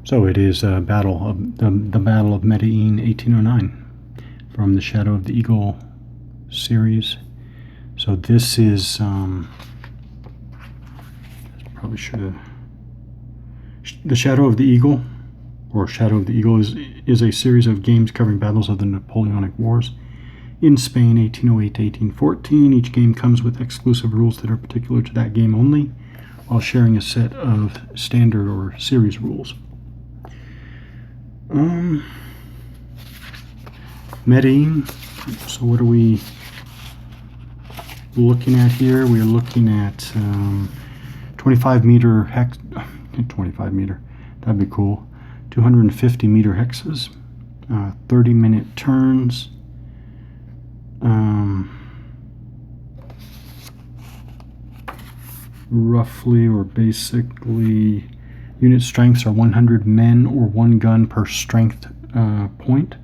So it is a battle of the Battle of Medellin, 1809, from the Shadow of the Eagle series. So this is probably should have. The Shadow of the Eagle, or Shadow of the Eagle, is a series of games covering battles of the Napoleonic Wars in Spain, 1808 to 1814. Each game comes with exclusive rules that are particular to that game only, while sharing a set of standard or series rules. Medellin. So what are we looking at here? We are looking at 25 meter hex. 25 meter. That'd be cool. 250 meter hexes. 30-minute turns. Roughly or basically, unit strengths are 100 men or 1 gun per strength point.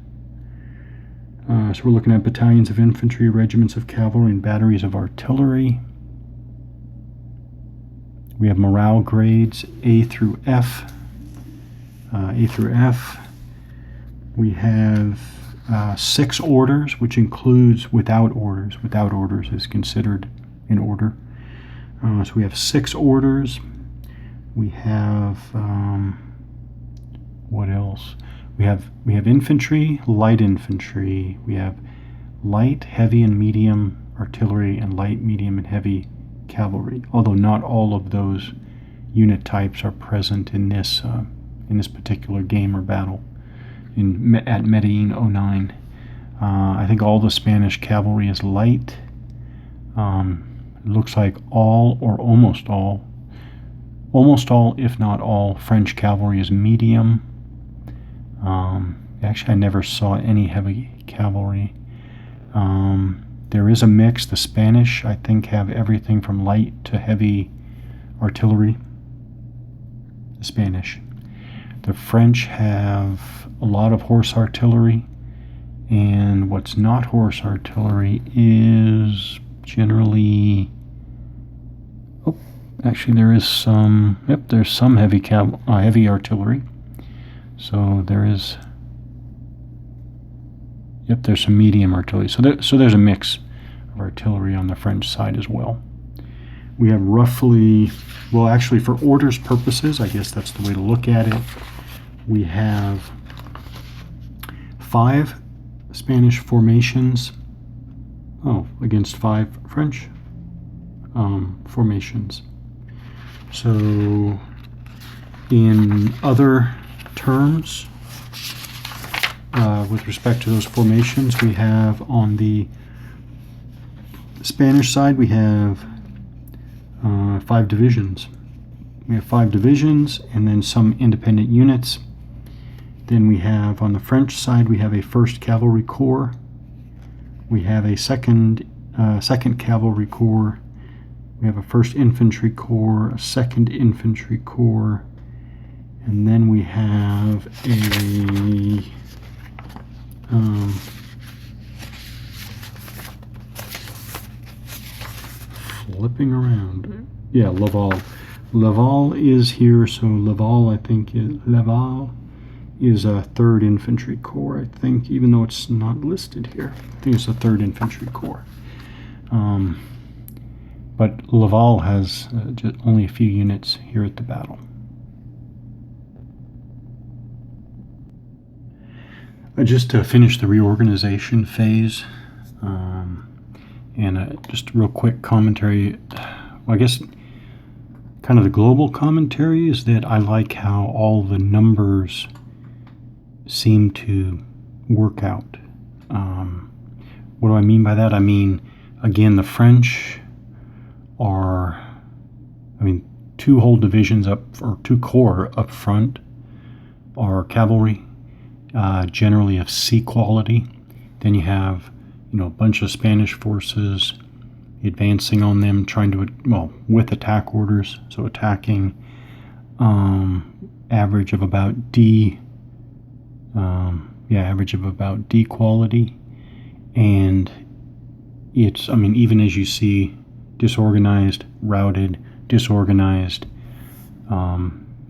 So we're looking at battalions of infantry, regiments of cavalry, and batteries of artillery. We have morale grades A through F. We have 6 orders, which includes without orders. Without orders is considered in order. So we have 6 orders. We have what else? We have infantry, light infantry. We have light, heavy, and medium artillery, and light, medium, and heavy cavalry. Although not all of those unit types are present in this particular game or battle at Medellin 09. I think all the Spanish cavalry is light. It looks like all or almost all, if not all, French cavalry is medium. Actually, I never saw any heavy cavalry. There is a mix. The Spanish, I think, have everything from light to heavy artillery. The Spanish. The French have a lot of horse artillery, and what's not horse artillery is generally... Oh, actually there is some... Yep, there's some heavy artillery. So there is... Yep, there's some medium artillery. So there's a mix of artillery on the French side as well. We have roughly, well, actually for orders purposes, I guess that's the way to look at it, we have 5 Spanish formations, against 5 French formations. So in other terms, with respect to those formations, we have on the Spanish side, we have 5 divisions. We have 5 divisions and then some independent units. Then we have on the French side, we have a 1st Cavalry Corps. We have a 2nd Cavalry Corps. We have a 1st Infantry Corps, a 2nd Infantry Corps, and then we have a flipping around. Yeah, Laval. Laval is here, so Laval, I think, is a 3rd Infantry Corps, I think, even though it's not listed here. I think it's a 3rd Infantry Corps. But Laval has just only a few units here at the battle. Just to finish the reorganization phase, and just a real quick commentary, well, I guess kind of the global commentary is that I like how all the numbers seem to work out. What do I mean by that? I mean, again, the French are, 2 whole divisions or 2 corps up front are cavalry, generally of C quality. Then you have, a bunch of Spanish forces advancing on them, trying to, with attack orders, so attacking, average of about D, average of about D quality. And it's, even as you see, disorganized, routed, disorganized,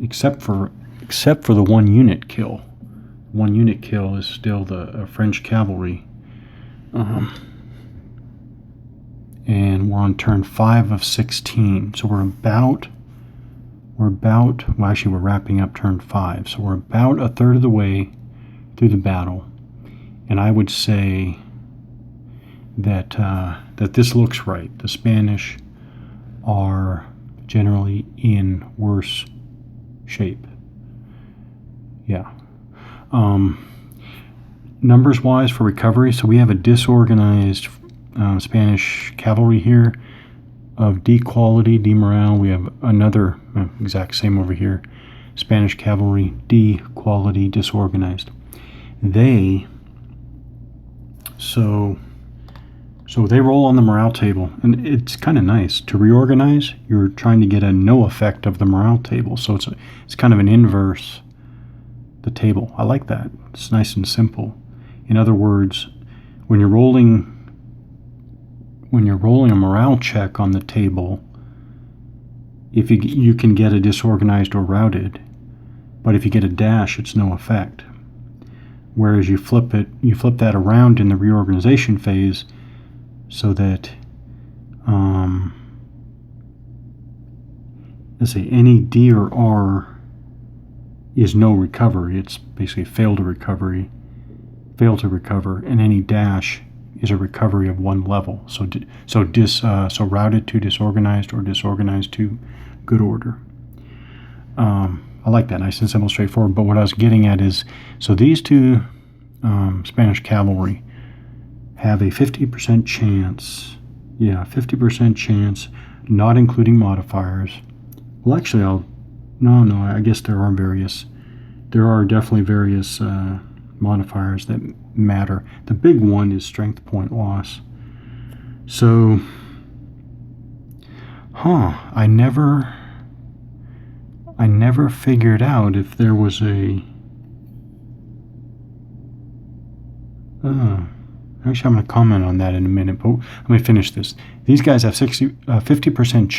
except for except for the 1 unit kill. 1 unit kill is still the French cavalry. And we're on turn 5 of 16. So we're wrapping up turn 5. So we're about a third of the way through the battle. And I would say that that this looks right. The Spanish are generally in worse shape. Yeah. Numbers wise for recovery, so we have a disorganized Spanish cavalry here of D quality, D morale. We have another exact same over here, Spanish cavalry, D quality, disorganized. So they roll on the morale table, and it's kind of nice. To reorganize, you're trying to get a no effect of the morale table, so it's kind of an inverse the table. I like that. It's nice and simple. In other words, when you're rolling a morale check on the table, if you can get a disorganized or routed, but if you get a dash, it's no effect. Whereas you flip that around in the reorganization phase, so that let's say any D or R is no recovery. It's basically fail to recover, and any dash is a recovery of 1 level. So routed to disorganized or disorganized to good order. I like that, nice and simple, straightforward. But what I was getting at is, so these two Spanish cavalry have a 50% chance. Yeah, 50% chance, not including modifiers. Well, actually, I guess there are definitely various modifiers that matter. The big one is strength point loss. So, I never figured out if there was a actually, I'm going to comment on that in a minute, but let me finish this. These guys have 50%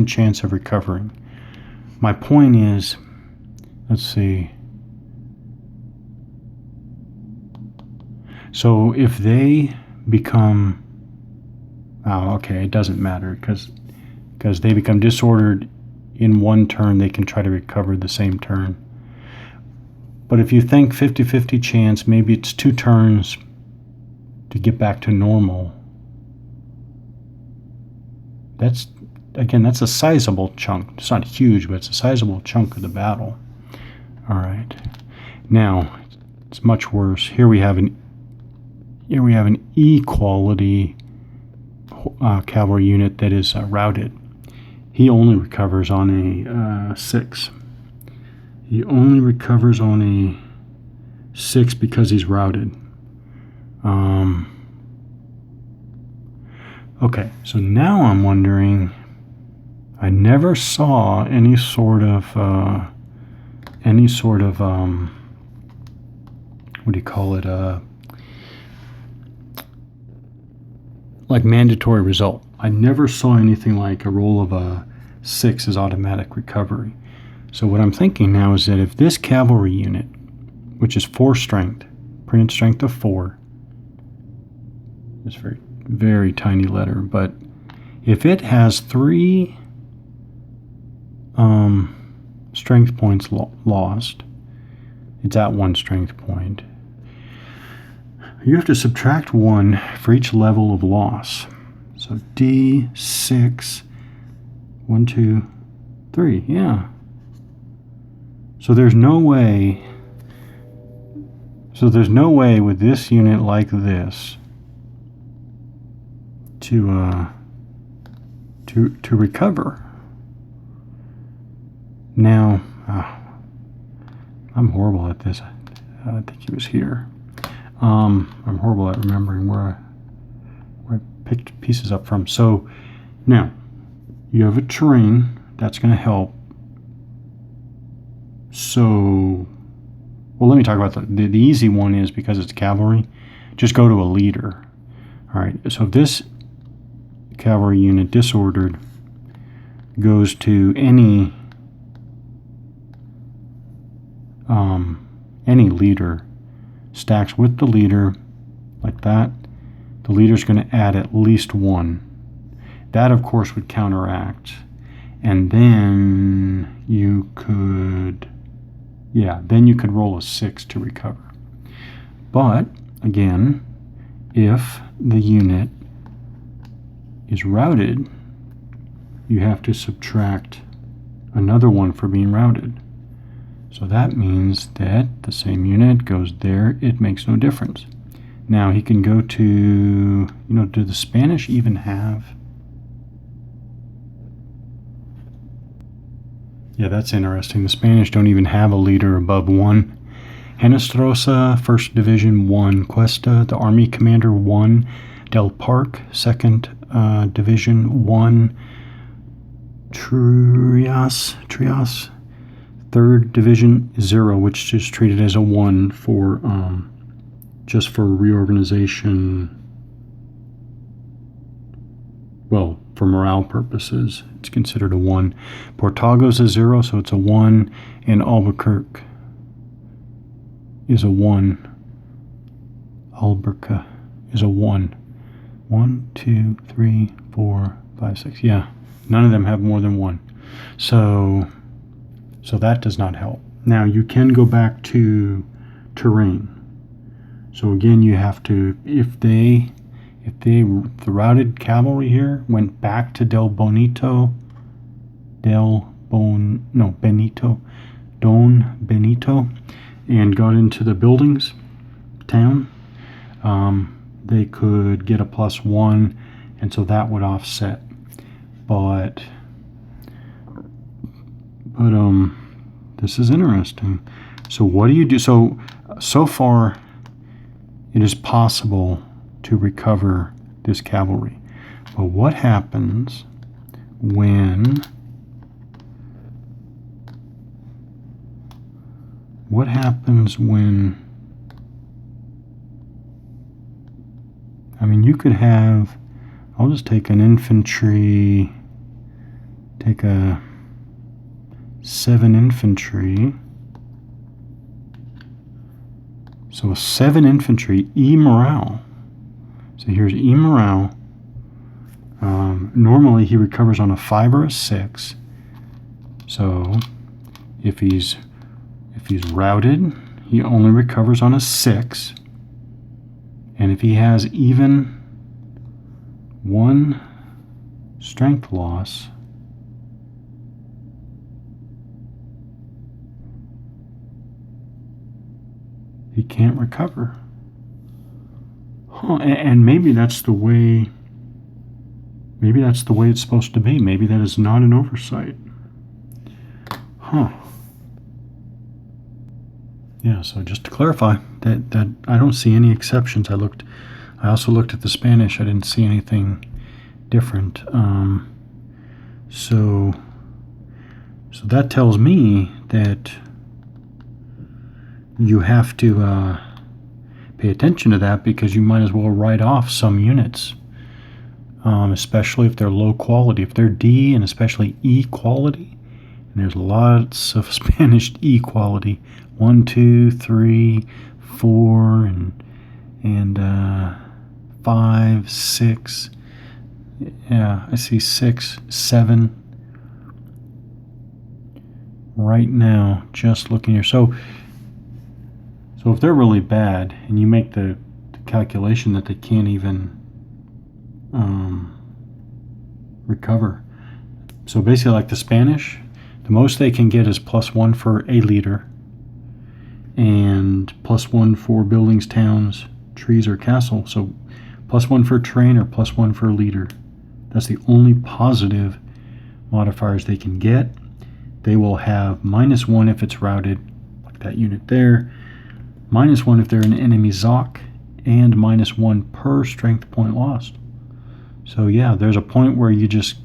chance of recovering. My point is, let's see. So if they become, it doesn't matter because they become disordered in 1 turn, they can try to recover the same turn. But if you think 50-50 chance, maybe it's 2 turns to get back to normal. That's a sizable chunk. It's not huge, but it's a sizable chunk of the battle. All right. Now, it's much worse. Here we have an E quality cavalry unit that is routed. He only recovers on a 6. He only recovers on a 6 because he's routed. Okay, so now I'm wondering, I never saw any sort of what do you call it, like mandatory result. I never saw anything like a roll of a 6 as automatic recovery. So what I'm thinking now is that if this cavalry unit, which is 4 strength, printed strength of 4, it's very, very tiny letter, but if it has 3 strength points lost, it's at 1 strength point. You have to subtract 1 for each level of loss. So D6, 1, 2, 3, yeah. So there's no way with this unit like this to recover. Now, I'm horrible at this. I think he was here. I'm horrible at remembering where I picked pieces up from. So now you have a terrain that's going to help. So, well, let me talk about the easy one is, because it's cavalry, just go to a leader. All right, so if this cavalry unit disordered goes to any any leader stacks with the leader like that, the leader's going to add at least 1. That, of course, would counteract. And then you could, then you could roll a 6 to recover. But, again, if the unit is routed, you have to subtract another 1 for being routed. So that means that the same unit goes there. It makes no difference. Now he can go to, do the Spanish even have? Yeah, that's interesting. The Spanish don't even have a leader above 1. Henestrosa, 1st Division, 1. Cuesta, the Army Commander, 1. Del Parque, 2nd Division, 1. Trias, 3rd Division, 0, which is treated as a 1 for just for reorganization. Well, for morale purposes, it's considered a 1. Portago's a 0, so it's a 1, and Albuquerque is a 1. Albuquerque is a 1. 1, 2, 3, 4, 5, 6. Yeah, none of them have more than 1. So that does not help. Now you can go back to terrain. So again, you have to, if the routed cavalry here went back to Benito, and got into the buildings, town, they could get a +1, and so that would offset. But this is interesting. So what do you do? So far, it is possible to recover this cavalry. But what happens when you could have, I'll just take an infantry, take a 7 infantry. So a 7 infantry, E morale. So here's E morale. Normally he recovers on a 5 or a 6. So if he's routed, he only recovers on a 6. And if he has even 1 strength loss, he can't recover. And maybe that's the way it's supposed to be. Maybe that is not an oversight. Yeah, so just to clarify, that I don't see any exceptions. I also looked at the Spanish. I didn't see anything different. So that tells me that you have to pay attention to that, because you might as well write off some units, especially if they're low quality. If they're D and especially E quality, and there's lots of Spanish E quality, 1, 2, 3, 4, and 5, 6. Yeah, I see 6, 7 right now, just looking here. So if they're really bad, and you make the calculation that they can't even recover. So basically, like the Spanish, the most they can get is +1 for a leader, and +1 for buildings, towns, trees, or castle. So +1 for terrain or +1 for a leader. That's the only positive modifiers they can get. They will have -1 if it's routed, like that unit there. -1 if they're an enemy Zoc, and -1 per strength point lost. So yeah, there's a point where you're just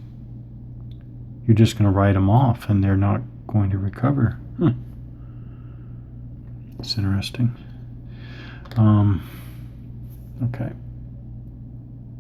going to write them off, and they're not going to recover. It's interesting. Okay.